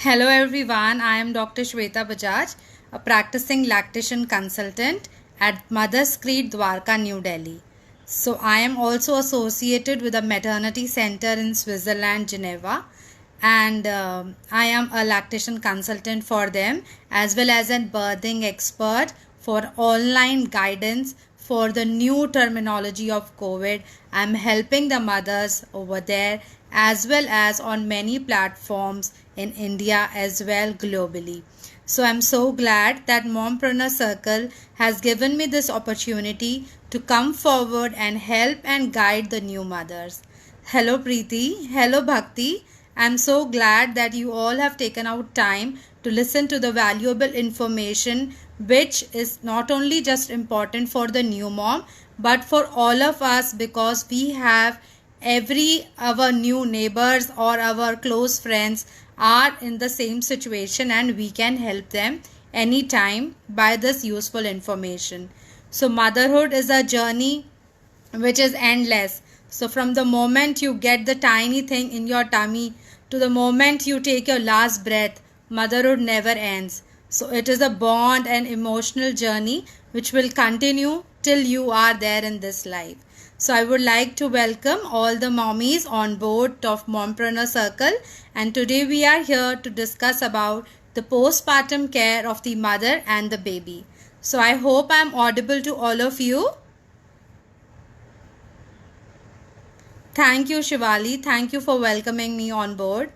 Hello everyone, I am Dr. Shweta Bajaj, a practicing lactation consultant at Mother's Creed, Dwarka, New Delhi. So I am also associated with a maternity center in Switzerland, Geneva, and I am a lactation consultant for them as well as a birthing expert for online guidance for the new terminology of COVID. I am helping the mothers over there as well as on many platforms in India as well globally. So I'm so glad that Mompreneur Circle has given me this opportunity to come forward and help and guide the new mothers. Hello Preeti, hello Bhakti. I'm so glad that you all have taken out time to listen to the valuable information which is not only just important for the new mom but for all of us, because we have our new neighbors or our close friends are in the same situation and we can help them anytime by this useful information. So motherhood is a journey which is endless. So from the moment you get the tiny thing in your tummy to the moment you take your last breath, motherhood never ends. So it is a bond and emotional journey which will continue till you are there in this life. So I would like to welcome all the mommies on board of Mompreneur Circle, and today we are here to discuss about the postpartum care of the mother and the baby. So I hope I am audible to all of you. Thank you, Shivali. Thank you for welcoming me on board.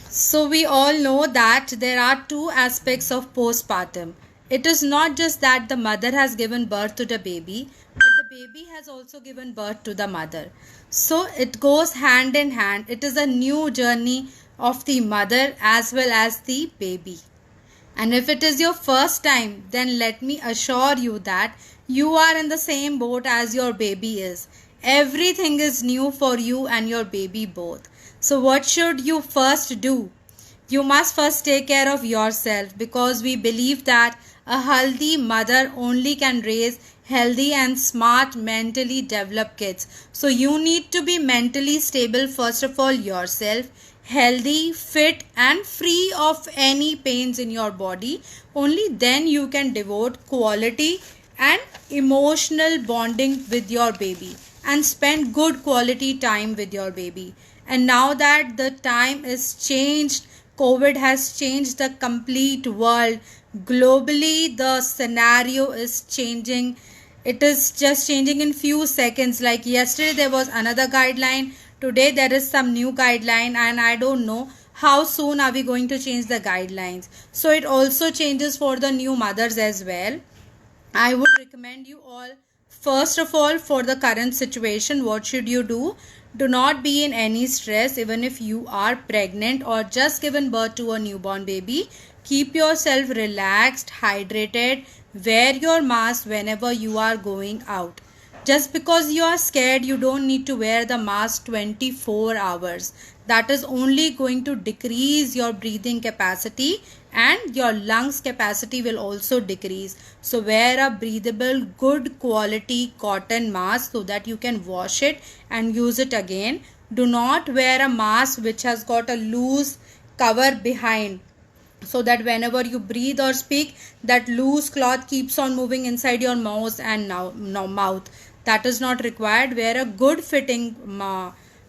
So we all know that there are two aspects of postpartum. It is not just that the mother has given birth to the baby, but the baby has also given birth to the mother. So it goes hand in hand. It is a new journey of the mother as well as the baby. And if it is your first time, then let me assure you that you are in the same boat as your baby is. Everything is new for you and your baby both. So what should you first do? You must first take care of yourself, because we believe that a healthy mother only can raise healthy and smart, mentally developed kids. So you need to be mentally stable first of all yourself, healthy, fit and free of any pains in your body. Only then you can devote quality and emotional bonding with your baby and spend good quality time with your baby. And now that the time is changed, COVID has changed the complete world. Globally, the scenario is changing. It is just changing in few seconds. Like yesterday there was another guideline. Today there is some new guideline, and I don't know how soon are we going to change the guidelines. So it also changes for the new mothers as well. I would recommend you all, first of all, for the current situation, what should you do? Do not be in any stress even if you are pregnant or just given birth to a newborn baby. Keep yourself relaxed, hydrated, wear your mask whenever you are going out. Just because you are scared, you don't need to wear the mask 24 hours. That is only going to decrease your breathing capacity, and your lungs capacity will also decrease. So wear a breathable, good quality cotton mask so that you can wash it and use it again. Do not wear a mask which has got a loose cover behind, so that whenever you breathe or speak, that loose cloth keeps on moving inside your nose and mouth. That is not required. Wear a good fitting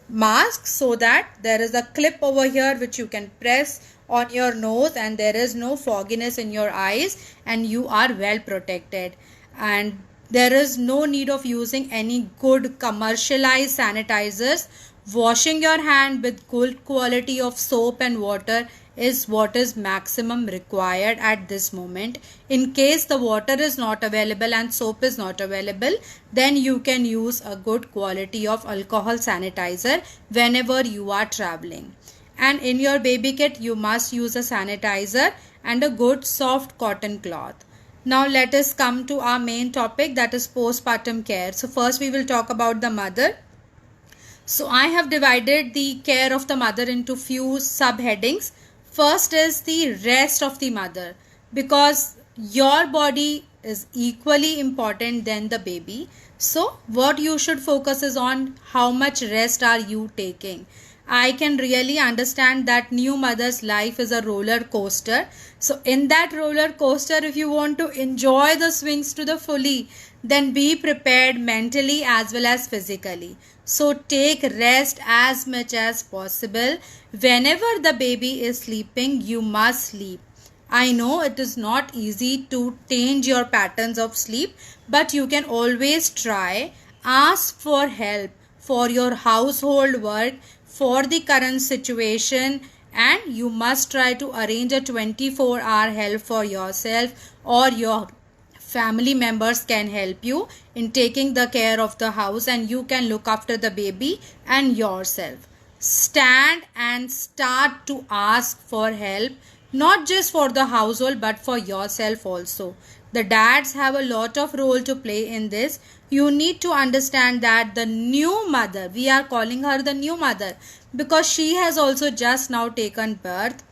mask so that there is a clip over here which you can press on your nose and there is no fogginess in your eyes and you are well protected. And there is no need of using any good commercialized sanitizers. Washing your hand with good quality of soap and water is what is maximum required at this moment. In case the water is not available and soap is not available, then you can use a good quality of alcohol sanitizer whenever you are traveling. And in your baby kit, you must use a sanitizer and a good soft cotton cloth. Now let us come to our main topic, that is postpartum care. So first we will talk about the mother. So I have divided the care of the mother into few subheadings. First is the rest of the mother, because your body is equally important than the baby. So what you should focus is on how much rest are you taking. I can really understand that new mother's life is a roller coaster. So in that roller coaster, if you want to enjoy the swings to the fully, then be prepared mentally as well as physically. So take rest as much as possible. Whenever the baby is sleeping, you must sleep. I know it is not easy to change your patterns of sleep, but you can always try. Ask for help for your household work, for the current situation, and you must try to arrange a 24-hour help for yourself, or your family members can help you in taking the care of the house, and you can look after the baby and yourself. Stand and start to ask for help, not just for the household but for yourself also. The dads have a lot of role to play in this. You need to understand that the new mother, we are calling her the new mother because she has also just now taken birth.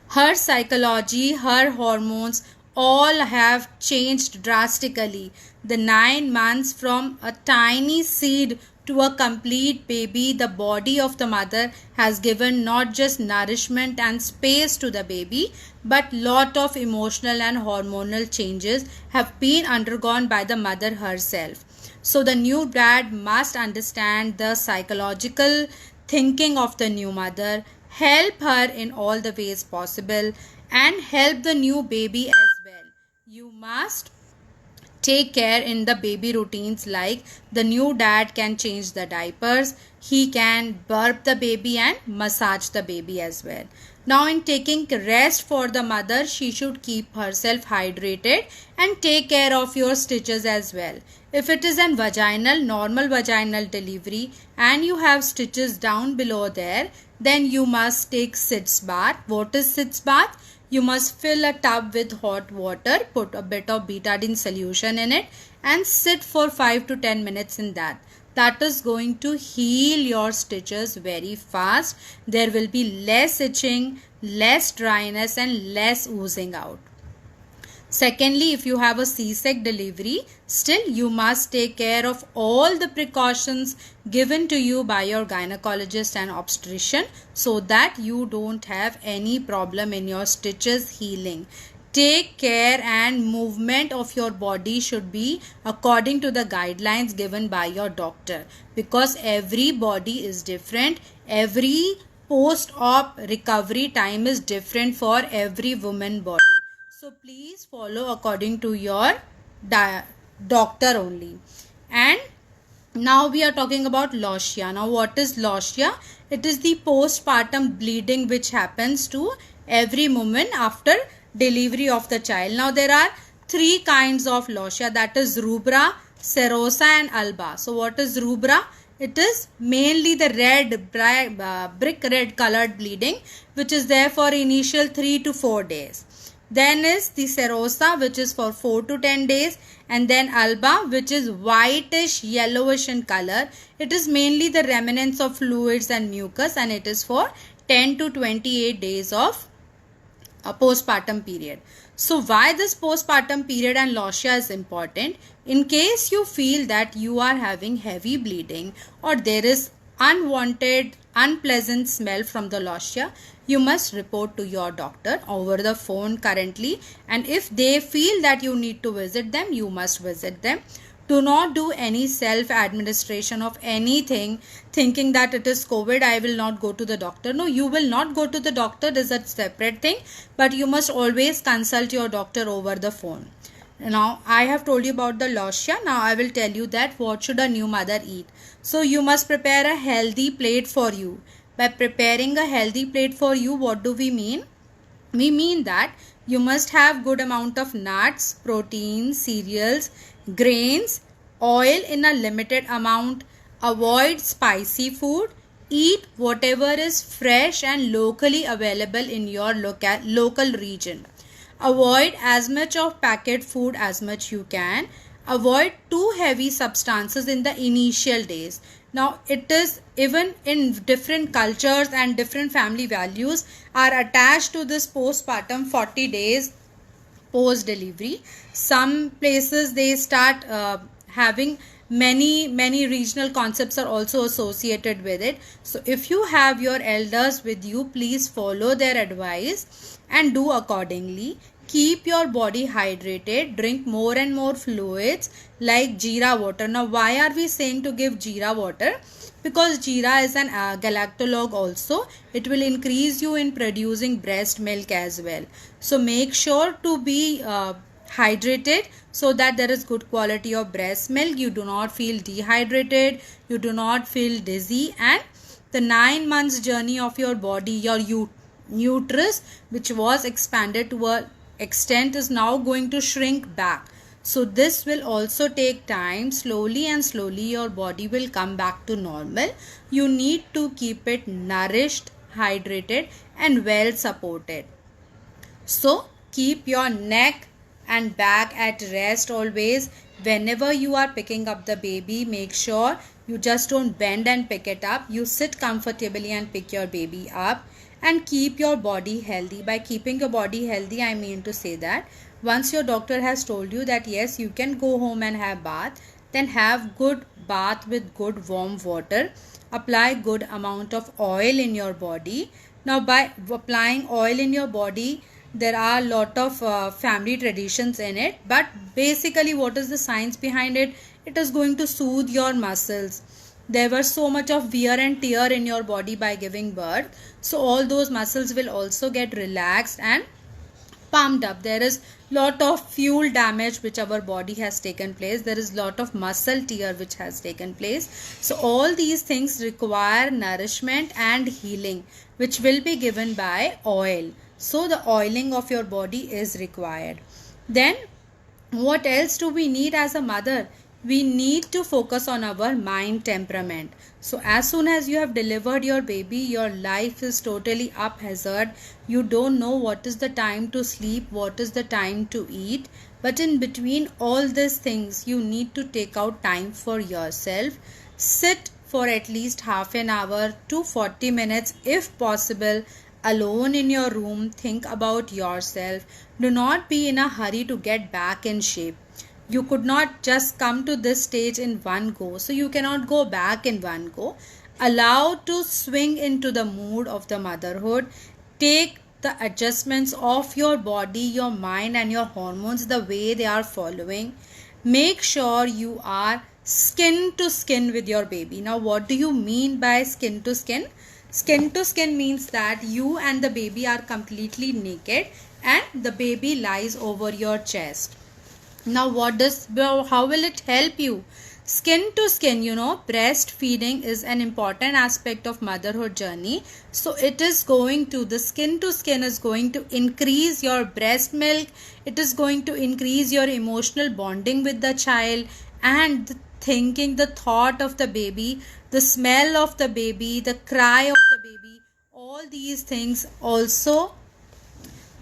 Her psychology, her hormones all have changed drastically. The 9 months from a tiny seed to a complete baby, the body of the mother has given not just nourishment and space to the baby, but lot of emotional and hormonal changes have been undergone by the mother herself. So the new dad must understand the psychological thinking of the new mother, help her in all the ways possible, and help the new baby as well. You must take care in the baby routines, like the new dad can change the diapers, he can burp the baby and massage the baby as well. Now in taking rest for the mother, she should keep herself hydrated and take care of your stitches as well. If it is a normal vaginal delivery and you have stitches down below there, then you must take sitz bath. What is sitz bath? You must fill a tub with hot water, put a bit of betadine solution in it and sit for 5 to 10 minutes in that. That is going to heal your stitches very fast. There will be less itching, less dryness and less oozing out. Secondly, if you have a C-section delivery, still you must take care of all the precautions given to you by your gynecologist and obstetrician so that you don't have any problem in your stitches healing. Take care, and movement of your body should be according to the guidelines given by your doctor, because every body is different. Every post-op recovery time is different for every woman body. So please follow according to your doctor only. And now we are talking about loschia. Now what is loschia? It is the postpartum bleeding which happens to every woman after delivery of the child. Now there are 3 kinds of loschia, that is rubra, serosa and alba. So what is rubra? It is mainly the brick red colored bleeding which is there for initial 3 to 4 days. Then is the serosa, which is for 4 to 10 days, and then alba, which is whitish yellowish in color. It is mainly the remnants of fluids and mucus, and it is for 10 to 28 days of a postpartum period. So why this postpartum period and loschia is important? In case you feel that you are having heavy bleeding or there is unwanted, unpleasant smell from the loschia, you must report to your doctor over the phone currently, and if they feel that you need to visit them, you must visit them. Do not do any self-administration of anything thinking that it is COVID, I will not go to the doctor. No, you will not go to the doctor, it is a separate thing, but you must always consult your doctor over the phone. Now I have told you about the loschia. Now I will tell you that what should a new mother eat. So you must prepare a healthy plate for you. By preparing a healthy plate for you, what do we mean? We mean that you must have good amount of nuts, proteins, cereals, grains, oil in a limited amount. Avoid spicy food. Eat whatever is fresh and locally available in your local region. Avoid as much of packet food as much you can. Avoid too heavy substances in the initial days. Now it is even in different cultures and different family values are attached to this postpartum 40 days post delivery. Some places they start having Many regional concepts are also associated with it. So if you have your elders with you, please follow their advice and do accordingly. Keep your body hydrated, drink more and more fluids like jeera water. Now why are we saying to give jeera water? Because jeera is an galactolog also. It will increase you in producing breast milk as well. So make sure to be hydrated so that there is good quality of breast milk. You do not feel dehydrated, you do not feel dizzy, and the 9 months journey of your body, your uterus, which was expanded to a extent, is now going to shrink back. So this will also take time. Slowly and slowly your body will come back to normal. You need to keep it nourished, hydrated and well supported. So keep your neck and back at rest always. Whenever you are picking up the baby, make sure you just don't bend and pick it up. You sit comfortably and pick your baby up, and keep your body healthy. By keeping your body healthy, I mean to say that once your doctor has told you that yes, you can go home and have bath, then have good bath with good warm water. Apply good amount of oil in your body. Now by applying oil in your body, there are a lot of family traditions in it, but basically what is the science behind it? It is going to soothe your muscles. There was so much of wear and tear in your body by giving birth, so all those muscles will also get relaxed and pumped up. There is lot of fuel damage which our body has taken place. There is lot of muscle tear which has taken place. So all these things require nourishment and healing, which will be given by oil. So the oiling of your body is required. Then what else do we need as a mother? We need to focus on our mind temperament. So as soon as you have delivered your baby, your life is totally haphazard. You don't know what is the time to sleep, what is the time to eat. But in between all these things, you need to take out time for yourself. Sit for at least half an hour to 40 minutes if possible, alone in your room. Think about yourself. Do not be in a hurry to get back in shape. You could not just come to this stage in one go, so you cannot go back in one go. Allow to swing into the mood of the motherhood. Take the adjustments of your body, your mind and your hormones the way they are following. Make sure you are skin to skin with your baby. Now what do you mean by skin to skin? Skin to skin means that you and the baby are completely naked and the baby lies over your chest. Now how will it help you? Skin to skin, breastfeeding is an important aspect of motherhood journey. So the skin to skin is going to increase your breast milk. It is going to increase your emotional bonding with the child, and the thought of the baby, the smell of the baby, the cry of the baby, all these things also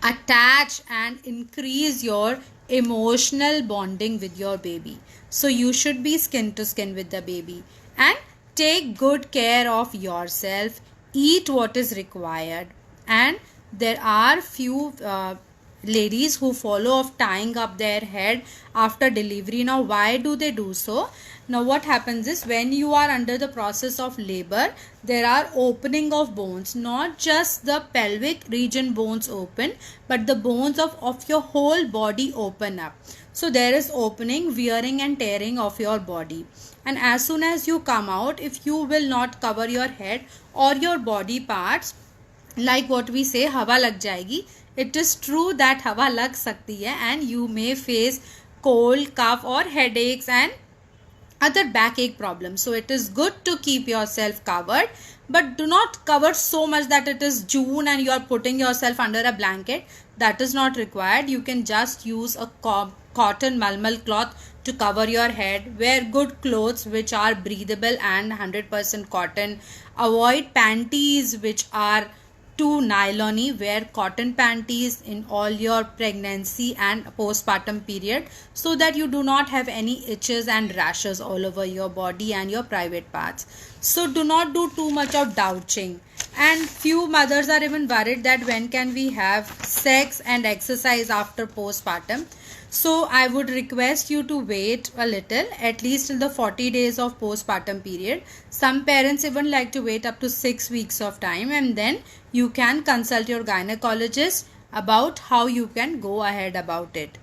attach and increase your emotional bonding with your baby. So you should be skin to skin with the baby and take good care of yourself. Eat what is required. And there are few ladies who follow of tying up their head after delivery. Now why do they do so? Now what happens is, when you are under the process of labor, there are opening of bones. Not just the pelvic region bones open, but the bones of your whole body open up. So there is opening, wearing and tearing of your body. And as soon as you come out, if you will not cover your head or your body parts, like what we say, hawa lag jayegi. It is true that hawa lag sakti hai, and you may face cold, cough or headaches and other backache problems. So it is good to keep yourself covered, but do not cover so much that it is June and you are putting yourself under a blanket. That is not required. You can just use a cotton malmal cloth to cover your head. Wear good clothes which are breathable and 100% cotton. Avoid panties which are too nylon-y. Wear cotton panties in all your pregnancy and postpartum period, so that you do not have any itches and rashes all over your body and your private parts. So do not do too much of douching, And few mothers are even worried that when can we have sex and exercise after postpartum. So I would request you to wait a little, at least till the 40 days of postpartum period. Some parents even like to wait up to 6 weeks of time, and then you can consult your gynecologist about how you can go ahead about it.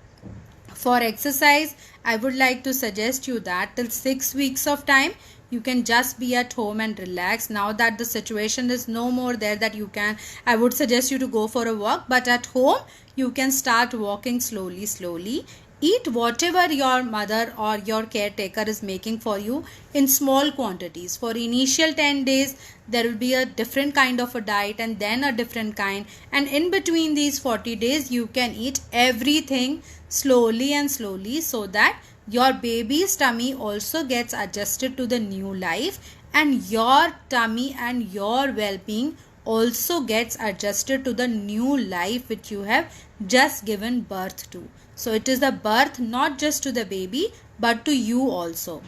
For exercise, I would like to suggest you that till 6 weeks of time you can just be at home and relax. Now that the situation is no more there that you can, I would suggest you to go for a walk, but at home you can start walking slowly. Eat whatever your mother or your caretaker is making for you in small quantities. For initial 10 days, there will be a different kind of a diet and then a different kind. And in between these 40 days, you can eat everything slowly so that your baby's tummy also gets adjusted to the new life, and your tummy and your well-being also gets adjusted to the new life which you have just given birth to. So it is the birth not just to the baby but to you also.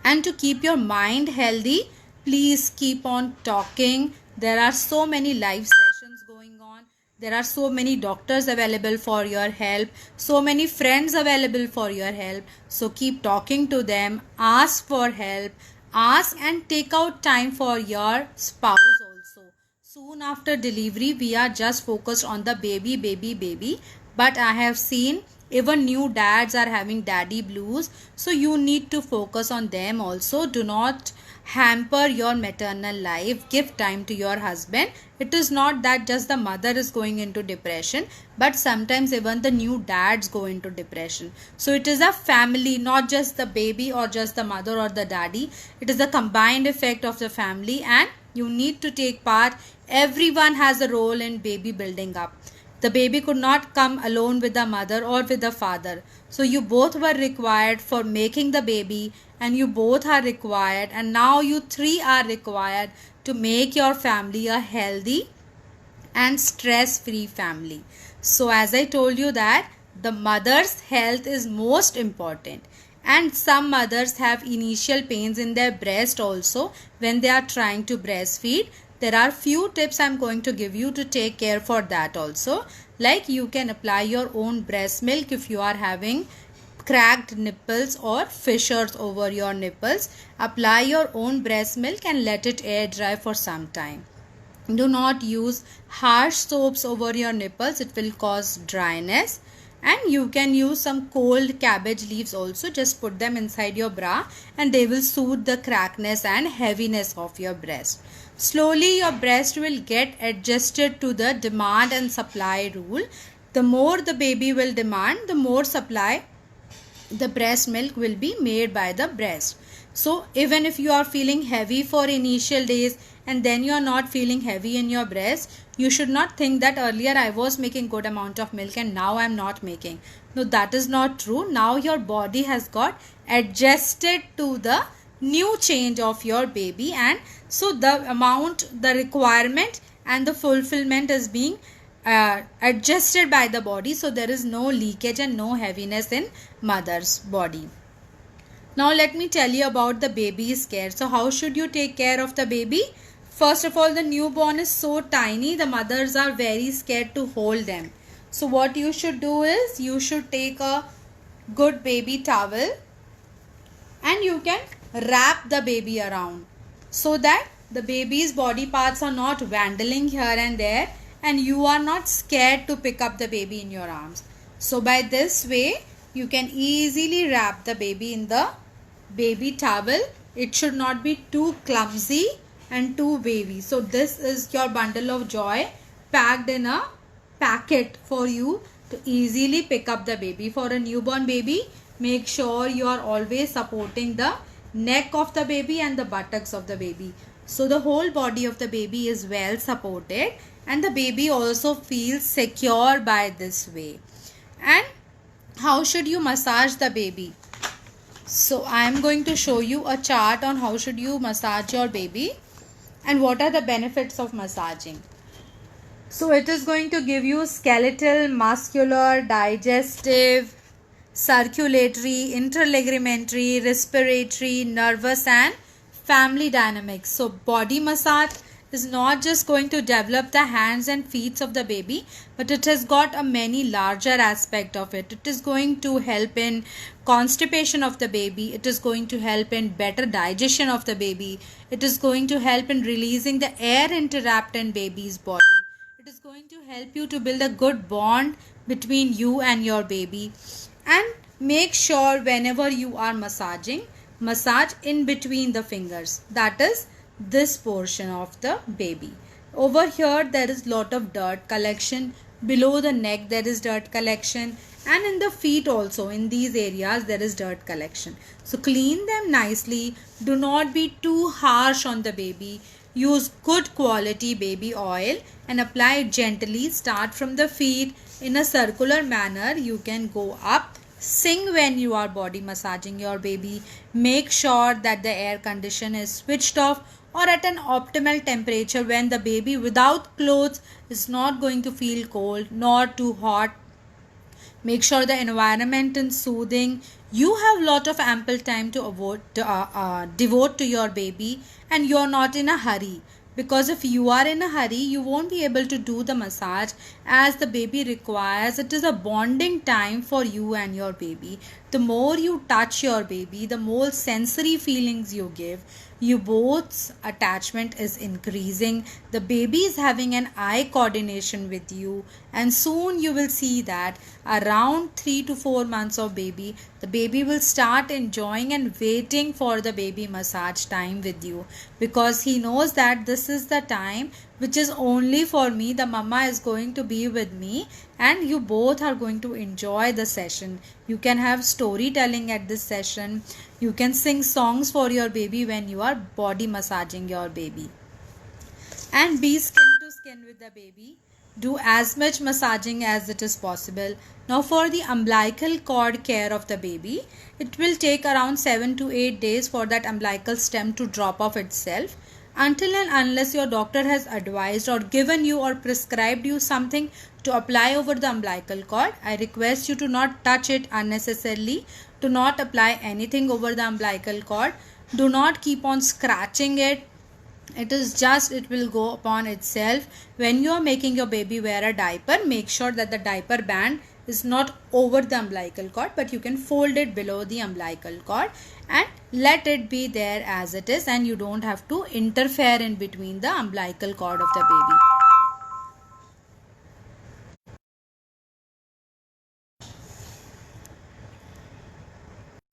And to keep your mind healthy, please keep on talking. There are so many live sessions going on. There are so many doctors available for your help, so many friends available for your help. So keep talking to them, ask for help, ask and take out time for your spouse also. Soon after delivery, we are just focused on the baby. But I have seen even new dads are having daddy blues. So you need to focus on them also. Do not hamper your maternal life. Give time to your husband. It is not that just the mother is going into depression, but sometimes even the new dads go into depression. So it is a family, not just the baby or just the mother or the daddy. It is the combined effect of the family, and you need to take part. Everyone has a role in baby building up. The baby could not come alone with the mother or with the father. So you both were required for making the baby, and you both are required, and now you three are required to make your family a healthy and stress-free family. So as I told you that the mother's health is most important, and some mothers have initial pains in their breast also when they are trying to breastfeed. There are few tips I am going to give you to take care for that also. Like you can apply your own breast milk if you are having cracked nipples or fissures over your nipples. Apply your own breast milk and let it air dry for some time. Do not use harsh soaps over your nipples. It will cause dryness. And you can use some cold cabbage leaves also. Just put them inside your bra and they will soothe the crackness and heaviness of your breast. Slowly your breast will get adjusted to the demand and supply rule. The more the baby will demand, the more supply the breast milk will be made by the breast. So even if you are feeling heavy for initial days and then you are not feeling heavy in your breast, you should not think that earlier I was making good amount of milk and now I am not making. No, that is not true. Now your body has got adjusted to the new change of your baby, and so the amount, the requirement and the fulfillment is being adjusted by the body. So there is no leakage and no heaviness in mother's body. Now let me tell you about the baby's care. So how should you take care of the baby? First of all, the newborn is so tiny, the mothers are very scared to hold them. So what you should do is, you should take a good baby towel and you can wrap the baby around so that the baby's body parts are not vandalizing here and there and you are not scared to pick up the baby in your arms. So by this way, you can easily wrap the baby in the baby towel. It should not be too clumsy and too wavy. So this is your bundle of joy packed in a packet for you to easily pick up the baby. For a newborn baby, make sure you are always supporting the neck of the baby and the buttocks of the baby. So the whole body of the baby is well supported and the baby also feels secure by this way. And how should you massage the baby? So I am going to show you a chart on how should you massage your baby and what are the benefits of massaging. So it is going to give you skeletal, muscular, digestive, circulatory, interligamentory, respiratory, nervous and family dynamics. So body massage is not just going to develop the hands and feet of the baby, but it has got a many larger aspect of it. It is going to help in constipation of the baby. It is going to help in better digestion of the baby. It is going to help in releasing the air interrupt in baby's body. It is going to help you to build a good bond between you and your baby. And make sure whenever you are massaging, massage in between the fingers, that is this portion of the baby. Over here there is lot of dirt collection, below the neck there is dirt collection, and in the feet also, in these areas there is dirt collection. So clean them nicely. Do not be too harsh on the baby. Use good quality baby oil and apply it gently. Start from the feet in a circular manner. You can go up. Sing when you are body massaging your baby. Make sure that the air condition is switched off or at an optimal temperature, when the baby without clothes is not going to feel cold nor too hot. Make sure the environment is soothing. You have lot of ample time to devote to your baby, and you are not in a hurry. Because if you are in a hurry, you won't be able to do the massage as the baby requires. It is a bonding time for you and your baby. The more you touch your baby, the more sensory feelings you give. You both's attachment is increasing. The baby is having an eye coordination with you, and soon you will see that around 3 to 4 months of baby, the baby will start enjoying and waiting for the baby massage time with you, because he knows that this is the time which is only for me. The mama is going to be with me, and you both are going to enjoy the session. You can have storytelling at this session. You can sing songs for your baby when you are body massaging your baby. And be skin to skin with the baby. Do as much massaging as it is possible. Now for the umbilical cord care of the baby, it will take around 7 to 8 days for that umbilical stem to drop off itself. Until and unless your doctor has advised or given you or prescribed you something to apply over the umbilical cord, I request you to not touch it unnecessarily. Do not apply anything over the umbilical cord. Do not keep on scratching it. It will go upon itself. When you are making your baby wear a diaper, make sure that the diaper band is not over the umbilical cord, but you can fold it below the umbilical cord and let it be there as it is, and you don't have to interfere in between the umbilical cord of the baby.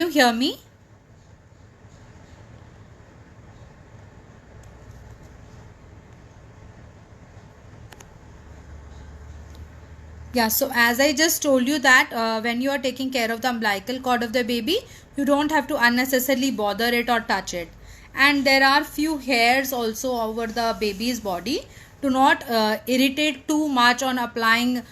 You hear me? Yeah, so as I just told you that when you are taking care of the umbilical cord of the baby, you don't have to unnecessarily bother it or touch it. And there are few hairs also over the baby's body. Do not irritate too much on applying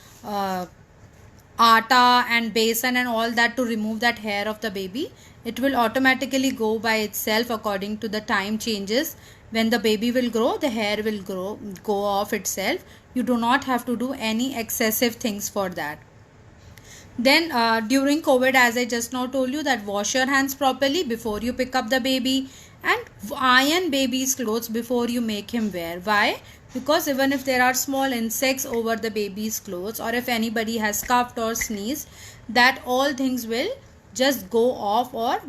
atta and besan and all that to remove that hair of the baby. It will automatically go by itself according to the time changes. When the baby will grow, the hair will go off itself. You do not have to do any excessive things for that. Then during COVID, as I just now told you, that wash your hands properly before you pick up the baby, and iron baby's clothes before you make him wear. Why? Because even if there are small insects over the baby's clothes, or if anybody has coughed or sneezed, that all things will just go off, or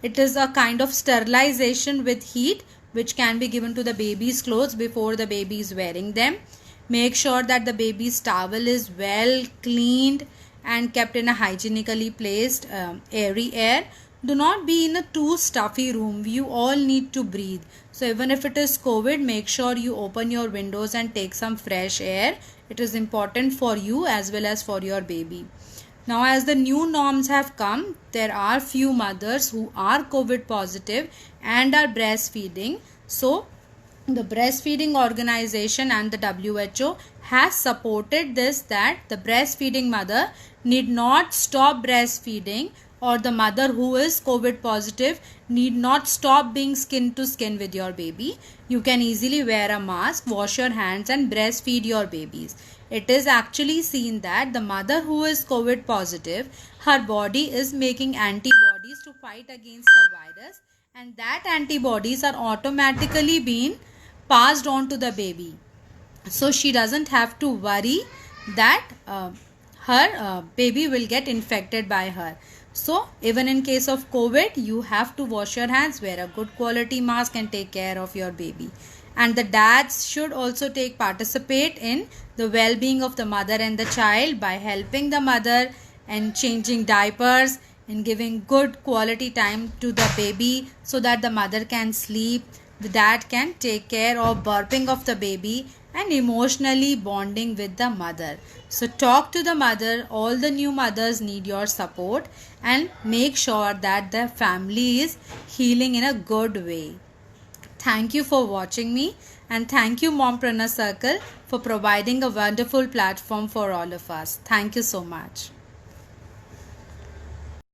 it is a kind of sterilization with heat which can be given to the baby's clothes before the baby is wearing them. Make sure that the baby's towel is well cleaned and kept in a hygienically placed airy air. Do not be in a too stuffy room. You all need to breathe. So even if it is COVID, make sure you open your windows and take some fresh air. It is important for you as well as for your baby. Now, as the new norms have come, there are few mothers who are COVID positive and are breastfeeding. So the breastfeeding organization and the WHO has supported this, that the breastfeeding mother need not stop breastfeeding, or the mother who is COVID positive need not stop being skin to skin with your baby. You can easily wear a mask, wash your hands and breastfeed your babies. It is actually seen that the mother who is COVID positive, her body is making antibodies to fight against the virus, and that antibodies are automatically being passed on to the baby. So she doesn't have to worry that her baby will get infected by her. So even in case of COVID, you have to wash your hands, wear a good quality mask, and take care of your baby. And the dads should also participate in the well-being of the mother and the child by helping the mother and changing diapers and giving good quality time to the baby so that the mother can sleep. The dad can take care of burping of the baby and emotionally bonding with the mother. So talk to the mother. All the new mothers need your support, and make sure that the family is healing in a good way. Thank you for watching me, and thank you Mompreneur Circle for providing a wonderful platform for all of us. Thank you so much.